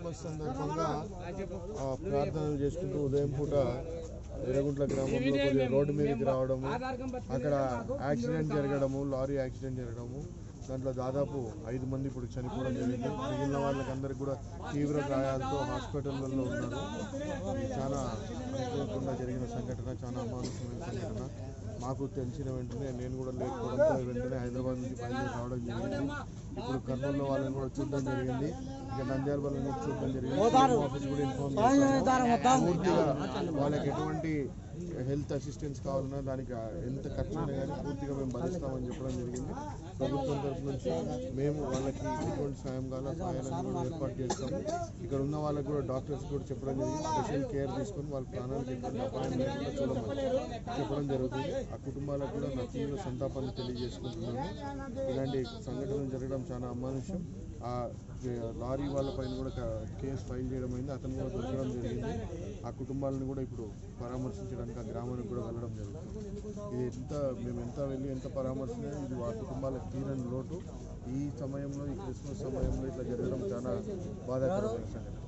Christmas సందర్భంగా ప్రార్థనలు చేసుకుంటూ ఉదయం పూట ఎర్రగుంట్ల గ్రామంలో కొద్దిగా రోడ్డు మీదకి రావడము, అక్కడ యాక్సిడెంట్ జరగడము, లారీ యాక్సిడెంట్ జరగడము. దాంట్లో దాదాపు 5 మంది ఇప్పుడు చనిపోవడం జరిగింది. మిగిలిన వాళ్ళకందరికీ కూడా తీవ్ర గాయాలతో హాస్పిటల్లో ఉన్నారు. చాలా అనుకోకుండా జరిగిన సంఘటన, చాలా అమానుషమైన సంఘటన. మాకు తెలిసిన వెంటనే నేను కూడా లేకపోవడంతో వెంటనే హైదరాబాద్ నుంచి బయలుదేరి రావడం జరిగింది. ఇప్పుడు కర్నూలులో వాళ్ళని కూడా చూడడం జరిగింది, ఇక నంద్యాల వాళ్ళని కూడా చూడడం జరిగింది. ఆఫీస్ కూడా ఇన్ఫార్మ్ చేశాము. పూర్తిగా వాళ్ళకి ఎటువంటి హెల్త్ అసిస్టెన్స్ కావాలన్నా దానికి ఎంత ఖర్చు అయినా కానీ పూర్తిగా మేము భరిస్తామని చెప్పడం జరిగింది. ప్రభుత్వం తరఫు నుంచి మేము వాళ్ళకి ఎటువంటి సాయం కావాలో సహాయాలను కూడా ఏర్పాటు చేస్తాము. ఇక్కడ ఉన్న వాళ్ళకి కూడా డాక్టర్స్ కూడా చెప్పడం జరిగింది, స్పెషల్ కేర్ తీసుకొని వాళ్ళ ప్రాణాలకు ఎటువంటి అపాయం లేకుండా చూడమని చెప్పడం జరుగుతుంది. ఆ కుటుంబాలకు కూడా నా తీవ్ర సంతాపాన్ని తెలియజేసుకుంటున్నాను. ఇలాంటి సంఘటనలు జరగడం చాలా అమానుష్యం. ఆ లారీ వాళ్ళపైన కూడా కేసు ఫైల్ చేయడం అయింది, అతను కూడా దొరకడం జరిగింది. ఆ కుటుంబాలను కూడా ఇప్పుడు పరామర్శించడానికి ఆ గ్రామానికి కూడా వెళ్ళడం జరుగుతుంది. ఇది మేము వెళ్ళి ఎంత పరామర్శించినా ఇది ఆ కుటుంబాలకు తీరని లోటు. ఈ సమయంలో, ఈ క్రిస్మస్ సమయంలో ఇట్లా జరగడం చాలా బాధాకరమైన సంఘటన.